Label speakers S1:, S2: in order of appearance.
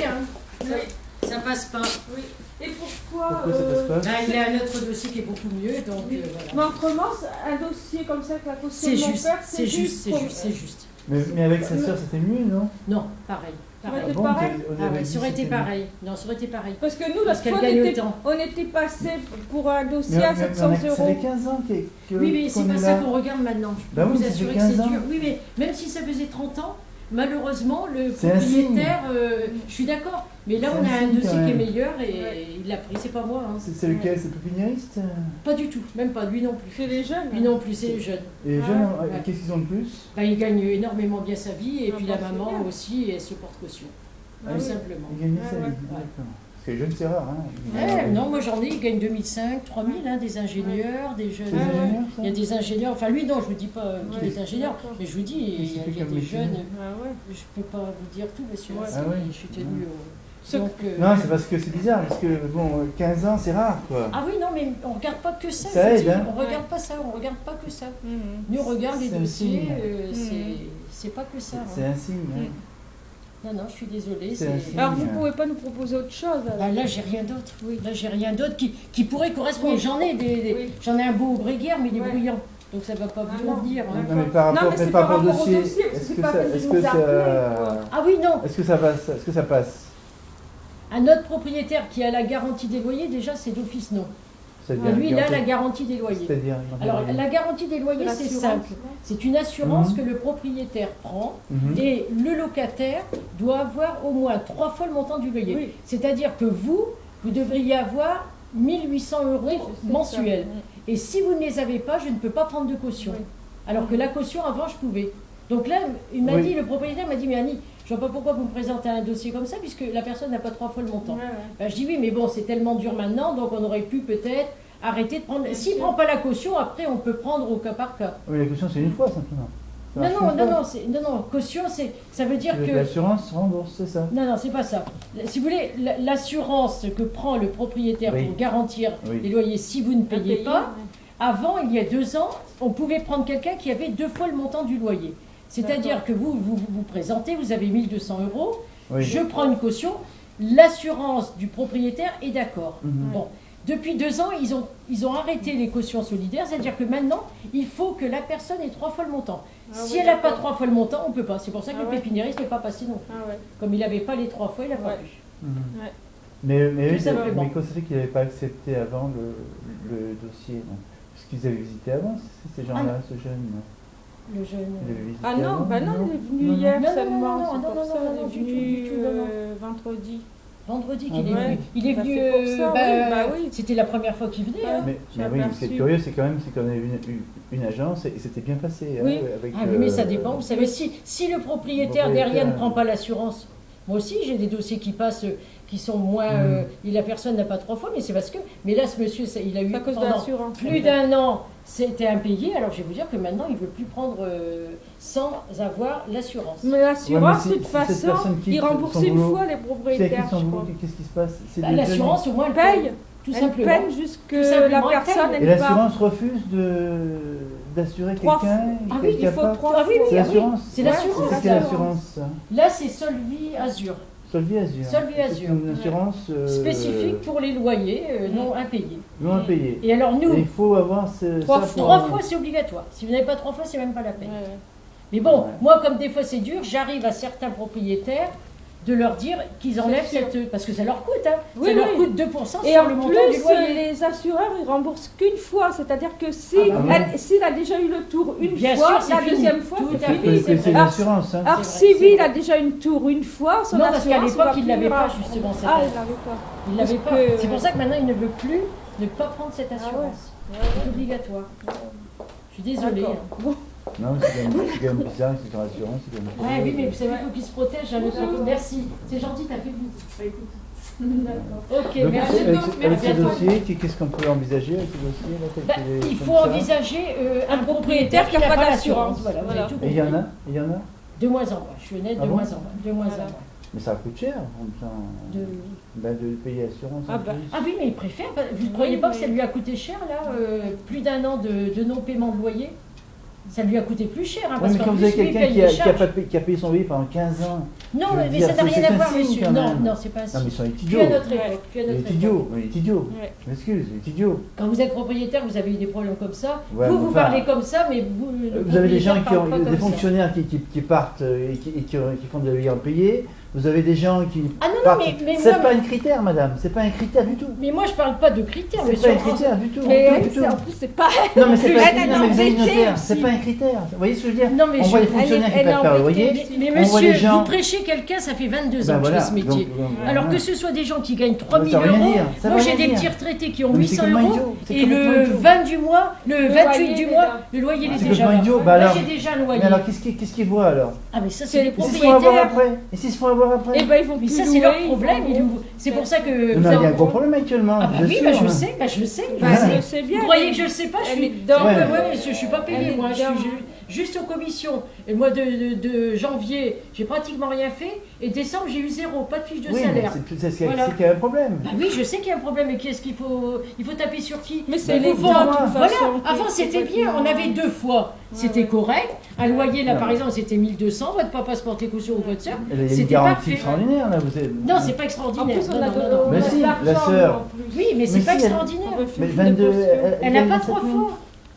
S1: hein.
S2: Oui.
S1: Ça passe pas.
S2: Oui. Et pourquoi
S3: Pourquoi ça passe pas?
S1: Il a un autre dossier qui est beaucoup mieux, donc
S2: oui.
S1: voilà.
S2: Mais autrement, un dossier comme ça avec la caution
S1: C'est
S2: de mon
S1: juste,
S2: père,
S1: c'est juste, c'est
S2: pour-
S1: juste, c'est juste.
S3: Mais avec sa sœur, c'était mieux, non?
S1: Non, pareil. Pareil.
S2: C'est pareil.
S1: Ah ouais, ça aurait été pareil. Non, ça aurait été pareil.
S2: Parce que nous,
S1: Parce
S2: l'autre
S1: qu'elle
S2: fois,
S1: gagne le temps.
S2: on était passé pour un dossier
S3: Mais
S2: à 700
S3: ça
S2: euros.
S3: fait 15 ans que
S1: Oui, mais c'est
S3: qu'on
S1: pas
S3: est
S1: ça
S3: là.
S1: qu'on regarde maintenant. Je peux
S3: Bah oui,
S1: vous
S3: ça fait
S1: assurer que
S3: 15
S1: c'est
S3: ans.
S1: dur. Oui, mais même si ça faisait 30 ans, malheureusement, le
S3: C'est un signe.
S1: propriétaire, je suis d'accord, mais là
S3: C'est
S1: on a
S3: un
S1: un
S3: signe,
S1: dossier
S3: quand
S1: qui est
S3: même.
S1: meilleur et
S2: Ouais.
S1: il l'a pris, c'est pas moi. Hein.
S3: C'est lequel? C'est pépiniériste?
S1: Pas du tout, même pas, lui non plus.
S2: Chez les jeunes.
S1: Lui non plus, c'est les jeunes.
S3: Et les
S2: Ah,
S3: jeunes,
S1: ouais.
S3: qu'est-ce qu'ils ont de plus?
S1: Bah, il gagne énormément bien sa vie et
S2: Ah,
S1: puis
S2: bah,
S1: la
S2: c'est
S1: maman
S2: bien.
S1: aussi, et elle se porte caution.
S2: Ah
S1: Tout
S2: oui.
S1: simplement.
S3: Ils gagnent
S2: Ah
S3: sa
S2: ouais.
S3: vie, d'accord. Parce que les jeunes, c'est rare, hein.
S1: Non, moi j'en ai, ils gagnent 2005, 3000, hein, des ingénieurs, des jeunes.
S3: C'est des ingénieurs, ça?
S1: Il y a des ingénieurs, enfin lui non, je ne vous dis pas qu'il
S2: Ouais,
S1: est ingénieur,
S2: d'accord.
S1: mais je vous dis, il y a,
S3: c'est
S1: il y a
S3: comme
S1: des
S3: métier.
S1: jeunes,
S2: Ah ouais.
S1: je ne peux pas vous dire tout, monsieur,
S2: Ouais.
S3: Ah ouais.
S1: je suis tenue au...
S2: Ce-
S1: Donc,
S3: Non, c'est parce que c'est bizarre, parce que bon, 15 ans, c'est rare, quoi.
S1: Ah oui, non, mais on ne regarde pas que ça,
S3: Ça
S1: je
S3: aide,
S1: dis,
S3: hein.
S1: on ne regarde pas ça, on ne regarde pas que ça.
S2: Mhm.
S1: Nous, on regarde les
S3: C'est un
S1: dossiers,
S3: signe.
S1: c'est pas que ça.
S3: C'est
S1: hein.
S3: un signe, hein.
S1: Non, non, je suis désolée.
S3: C'est un signe.
S2: Alors vous pouvez pas nous proposer autre chose alors.
S1: Ah, là, j'ai rien d'autre. Oui. Là, j'ai rien d'autre qui pourrait correspondre.
S2: Oui.
S1: J'en ai
S2: Oui.
S1: j'en ai un beau bréguerre, mais il est
S2: Ouais.
S1: bruyant. Donc ça va pas
S2: Ah
S1: vous
S2: non.
S1: dire. hein.
S3: Non, mais par rapport,
S2: Non, mais c'est par
S3: au
S2: rapport au
S3: dossier,
S2: dossier, parce que
S3: est-ce
S2: c'est
S3: que
S2: pas
S3: ça,
S2: comme
S3: est-ce
S2: ils
S3: que
S2: nous
S3: ça,
S2: appelaient, quoi.
S1: Ah oui, non.
S3: est-ce que ça passe, est-ce que ça passe?
S1: Un autre propriétaire qui a la garantie des loyers, déjà, c'est d'office non.
S3: C'est-à-dire,
S1: Lui, il a la garantie des loyers.
S3: C'est-à-dire,
S1: Alors, la garantie des loyers, c'est simple. C'est une assurance
S3: Mhm.
S1: que le propriétaire prend
S3: Mhm.
S1: et le locataire doit avoir au moins 3 fois le montant du loyer.
S2: Oui.
S1: C'est-à-dire que vous devriez avoir 1800 euros
S2: Oui, je sais
S1: mensuels.
S2: ça.
S1: Et si vous ne les avez pas, je ne peux pas prendre de caution.
S2: Oui.
S1: Alors que la caution, avant, je pouvais. Donc là, il m'a
S3: Oui.
S1: dit, le propriétaire m'a dit, mais Annie, je vois pas pourquoi vous me présentez un dossier comme ça, puisque la personne n'a pas 3 fois le montant.
S2: Ouais, ouais.
S1: Ben, je dis, oui, mais bon, c'est tellement dur maintenant, donc on aurait pu peut-être arrêter de prendre...
S2: Bien
S1: S'il ne
S2: sûr.
S1: prend pas la caution, après, on peut prendre au cas par cas.
S3: Oui, la caution, c'est une fois, simplement. Ça
S1: Non,
S3: marche
S1: non,
S3: une
S1: non,
S3: fois.
S1: non, caution, ça veut dire que...
S3: L'assurance rembourse, c'est ça.
S1: Non, non, c'est pas ça. Si vous voulez, l'assurance que prend le propriétaire
S3: Oui.
S1: pour garantir
S3: Oui.
S1: les loyers si vous ne
S2: À
S1: payez
S2: payer,
S1: pas,
S2: ouais.
S1: avant, il y a 2 ans, on pouvait prendre quelqu'un qui avait 2 fois le montant du loyer. C'est-à-dire que vous présentez, vous avez 1200 euros,
S3: Oui.
S1: je prends une caution, l'assurance du propriétaire est d'accord.
S3: Mhm.
S1: Bon, depuis 2 ans, ils ont arrêté les cautions solidaires, c'est-à-dire que maintenant, il faut que la personne ait 3 fois le montant.
S2: Ah
S1: Si
S2: oui,
S1: elle n'a pas
S2: d'accord.
S1: 3 fois le montant, on ne peut pas. C'est pour ça que
S2: Ah
S1: le
S2: ouais.
S1: pépiniériste n'est pas passé non plus.
S2: Ah ouais.
S1: Comme il n'avait pas les 3 fois, il n'a pas
S2: Ouais.
S1: pu.
S3: Mhm.
S2: Ouais.
S3: Mais,
S1: Tout
S3: oui,
S1: simplement.
S3: mais quand ça fait qu'il n'avait pas accepté avant le dossier, non? Parce qu'ils avaient visité avant, ces gens-là, ce jeune. Non?
S1: Le jeune.
S3: Il avait visité
S2: Ah non,
S3: avant,
S2: bah non, il est venu
S3: Non, non.
S2: hier
S1: Non, non,
S2: seulement,
S1: non,
S2: c'est
S1: non,
S2: pour
S1: non,
S2: ça,
S1: non,
S2: il
S1: non,
S2: est
S1: du tout,
S2: venu
S1: du tout, non, non.
S2: vendredi.
S1: Vendredi
S3: Ah
S1: qu'il est
S3: bon?
S1: venu. Il est
S2: Bah,
S1: venu.
S2: c'est pour ça, oui, bah oui.
S1: C'était la première fois qu'il venait. hein.
S3: Mais
S2: J'ai
S3: oui, ce qui
S2: aperçu.
S3: est curieux, c'est quand même c'est qu'on avait une agence et c'était bien passé.
S1: Oui.
S3: Hein, avec,
S1: Ah oui, mais ça dépend. Vous savez, si le propriétaire derrière ne prend pas l'assurance, moi aussi j'ai des dossiers qui passent, qui sont moins. Et la personne n'a pas 3 fois, mais c'est parce que. Mais là, ce monsieur, il a eu
S2: À cause de
S1: pendant
S2: l'assurance.
S1: plus d'1 an, c'était impayé. Alors je vais vous dire que maintenant, il ne veut plus prendre sans avoir l'assurance.
S2: Mais l'assurance,
S3: Ouais, mais
S2: de toute
S3: si cette
S2: façon,
S3: personne quitte
S2: il rembourse
S3: son
S2: une
S3: boulot,
S2: fois les
S3: Si elle
S2: propriétaires,
S3: quitte son
S2: je
S3: boulot,
S2: crois.
S3: qu'est-ce qui se passe? C'est
S1: Bah,
S3: des
S1: l'assurance, au moins, elle
S2: Paye.
S1: Tout
S2: Elle
S1: simplement.
S2: peine jusque
S1: Tout simplement,
S2: la
S1: elle
S2: personne,
S1: paye.
S3: Et
S2: elle part.
S3: l'assurance refuse d'assurer
S2: Trois
S3: quelqu'un
S1: Ah oui,
S3: qui a
S2: il faut
S3: pas.
S2: 3
S1: Ah oui,
S2: fois.
S3: C'est
S1: oui,
S3: l'assurance.
S1: C'est
S2: Ouais,
S1: l'assurance.
S3: C'est quelle assurance ça?
S1: Là, c'est Solvi Azur.
S3: Solvi Azur.
S1: Solvi Azur.
S3: C'est une assurance
S1: Spécifique pour les loyers non impayés.
S3: non impayée.
S1: Et alors
S3: Et
S1: nous,
S3: il faut avoir
S2: Trois
S3: ça
S2: fois.
S1: 3 fois c'est obligatoire. Si vous n'avez pas 3 fois, c'est même pas la peine.
S2: Ouais.
S1: Mais bon,
S3: Ouais.
S1: moi comme des fois c'est dur, j'arrive à certains propriétaires de leur dire qu'ils enlèvent
S2: C'est sûr.
S1: cette... Parce que ça leur coûte, hein.
S2: Oui,
S1: Ça leur
S2: oui.
S1: coûte 2%
S2: Et
S1: sur
S2: en
S1: le montant
S2: plus,
S1: du loyer.
S2: les assureurs, ils remboursent qu'une fois. C'est-à-dire que si
S1: Ah bah
S3: oui.
S2: s'il a déjà eu le tour une
S1: Bien
S2: fois,
S1: sûr, c'est
S2: la
S1: fini.
S2: deuxième fois,
S1: Tout
S2: c'est
S1: à
S3: Vous
S1: fait.
S2: fini.
S3: connaissez
S2: Alors,
S3: l'assurance, hein?
S2: alors
S1: C'est vrai,
S2: si
S1: c'est
S2: lui, il
S1: vrai.
S2: a déjà une tour une fois, son
S1: Non, parce qu'à
S2: assurance
S1: l'époque,
S2: va
S1: il
S2: plus
S1: l'avait pas,
S2: rendre.
S1: justement, cette
S2: Ah,
S1: aide.
S2: il l'avait pas.
S1: Il l'avait
S2: Parce
S1: pas.
S2: que-
S1: C'est pour ça que maintenant il ne veut plus ne pas prendre cette
S2: Ah ouais.
S1: assurance.
S2: Ouais,
S1: C'est obligatoire. Je suis désolée.
S2: D'accord. Bon.
S3: Non, c'est quand même bizarre, c'est sur l'assurance. c'est quand même
S1: Ouais, oui, mais vous savez,
S2: Ouais.
S1: il faut qu'ils se protègent. Hein, le temps. Merci. C'est gentil, t'as fait vite. Bah, écoute.
S2: D'accord.
S1: Ok,
S3: Donc,
S1: merci.
S3: avec ce
S1: bientôt.
S3: dossier, qu'est-ce qu'on peut envisager avec ce dossier là, tel
S1: Bah,
S3: qu'il est
S1: il
S3: comme
S1: faut
S3: ça
S1: envisager un propriétaire qui n'a pas d'assurance. Voilà, vous avez tout
S3: Et
S1: compris.
S3: il y en a? Il y en a?
S1: De moins en moins. Je suis honnête,
S3: Ah
S1: de
S3: bon
S1: moins en moins. De moins en
S2: Voilà.
S1: moins.
S3: Mais ça coûte cher, en même temps,
S1: De-
S3: de payer l'assurance.
S2: Ah
S3: en
S2: bah.
S3: plus.
S1: Ah oui, mais il préfère. Vous ne croyez pas que ça lui a coûté cher, là plus d'1 an de non-paiement de loyer? Ça lui a coûté plus cher, hein,
S3: Oui,
S1: parce
S3: mais
S1: qu'en
S3: quand
S1: plus,
S3: vous avez
S1: lui, il
S3: quelqu'un
S1: paye
S3: qui a,
S1: les
S3: qui a
S1: charges.
S3: pas payé, qui a payé son loyer pendant 15 ans.
S1: Non,
S3: je veux
S1: mais
S3: dire,
S1: ça n'a
S3: c'est
S1: rien à
S3: un
S1: voir,
S3: signe,
S1: monsieur.
S3: quand
S1: Non,
S3: même.
S1: non, c'est pas un
S3: Non, mais
S1: signe.
S3: ils sont
S1: Plus
S3: idiots.
S1: à notre époque, plus à
S3: Il
S1: notre
S3: est
S1: époque.
S3: idiot, il est idiot.
S2: Ouais.
S3: Je m'excuse, il est idiot.
S1: Quand vous êtes propriétaire, vous avez eu des problèmes comme ça.
S3: Ouais,
S1: vous,
S3: mais
S1: vous
S3: enfin,
S1: parlez comme ça, mais vous, le
S3: Vous avez des gens
S1: propriétaire
S3: qui
S1: parle
S3: ont,
S1: pas
S3: des
S1: comme ça.
S3: fonctionnaires qui partent et qui font de loyer impayé. Vous avez des gens qui
S1: Ah non, non,
S3: partent.
S1: mais
S3: C'est
S1: moi,
S3: pas un critère, madame. C'est pas un critère du tout.
S1: mais moi, je parle pas de critères,
S3: C'est
S1: monsieur.
S3: pas un critère du tout.
S2: Mais
S3: du tout.
S2: en plus, c'est pas.
S3: Non, mais c'est pas un
S2: Elle a
S3: critère. Non, mais vous avez une
S2: embêté
S3: notaire.
S2: aussi.
S3: C'est pas un critère. Vous voyez ce que je veux dire?
S1: Non, mais
S3: On
S1: je-
S3: voit les fonctionnaires qui
S2: elle est
S3: peuvent faire le
S2: embêtée.
S3: loyer.
S1: Mais
S3: On voit les
S1: monsieur,
S3: gens.
S1: vous prêchez quelqu'un, ça fait 22
S3: Ben
S1: ans que je
S3: voilà,
S1: fais ce métier.
S3: donc,
S1: Alors
S3: voilà.
S1: que ce soit des gens qui gagnent 3 000
S3: Ça veut rien
S1: euros,
S3: dire, ça
S1: moi
S3: veut
S1: j'ai
S3: rien
S1: des
S3: dire.
S1: petits retraités qui ont
S3: Non, mais c'est
S1: 800
S3: complètement
S1: euros,
S3: idiot, c'est
S1: et
S3: complètement
S1: le
S3: idiot.
S1: 20 du mois, le
S2: Le
S1: 28
S2: loyer
S1: du
S2: est
S1: mois,
S2: là.
S1: le loyer il est
S3: C'est
S1: déjà
S3: complètement
S1: là.
S3: idiot. Bah
S1: Moi
S3: alors-
S1: j'ai déjà le
S3: Mais
S1: loyer.
S3: alors, qu'est-ce qu'ils voient alors?
S1: Ah mais ça c'est les
S3: Et s'ils se font avoir
S1: propriétaires.
S3: après? Et s'ils se font avoir après?
S2: Et ben ils vont
S1: Mais
S2: plus
S1: ça c'est leur
S2: louer, ils
S1: problème.
S2: vont-
S1: C'est pour ça que...
S3: Non,
S1: vous
S3: mais il y a un
S1: avez-
S3: gros problème actuellement.
S1: Ah bah
S3: bien
S1: oui,
S3: sûr,
S1: bah je
S3: hein.
S1: sais, je sais.
S2: Bah,
S3: Ouais.
S2: je sais bien.
S1: Vous croyez que je sais pas, je
S2: Elle
S1: suis...
S2: est dedans.
S1: Ouais,
S3: Ouais.
S1: ouais, je suis pas payée
S2: Elle est
S1: moi, je suis
S2: dedans.
S1: juste aux commissions. Et le mois de janvier, j'ai pratiquement rien fait, et décembre j'ai eu zéro, pas de fiche de
S3: Oui, mais
S1: salaire.
S3: c'est qu'il y
S1: Voilà.
S3: a un problème.
S1: Bah oui, je sais qu'il y a un problème, mais qu'est-ce qu'il faut... Il faut taper sur qui?
S2: Mais c'est
S3: Bah,
S2: les
S3: faut
S2: dents,
S3: voir.
S2: de toute
S1: Voilà,
S2: façon.
S1: avant c'était bien, on avait 2 fois, c'était
S2: ouais.
S1: correct. Un loyer là
S3: Non.
S1: par exemple c'était 1200, votre papa se portait caution ou votre soeur,
S3: Il y a une
S1: c'était
S3: garantie
S1: parfait.
S3: extraordinaire là. Vous êtes...
S1: Non, c'est pas
S2: En
S1: extraordinaire.
S2: plus, on
S1: Non,
S2: a
S1: non,
S2: de
S1: non, non.
S3: Mais si, la
S2: l'argent,
S3: sœur.
S2: en plus.
S1: Oui, mais c'est
S3: Mais
S1: pas
S3: si, elle-
S1: extraordinaire.
S2: On refuse
S3: Mais
S2: de
S3: 22.
S2: caution.
S1: Elle n'a
S3: gagne
S1: pas
S3: 27
S1: 3
S3: 000.
S1: fois.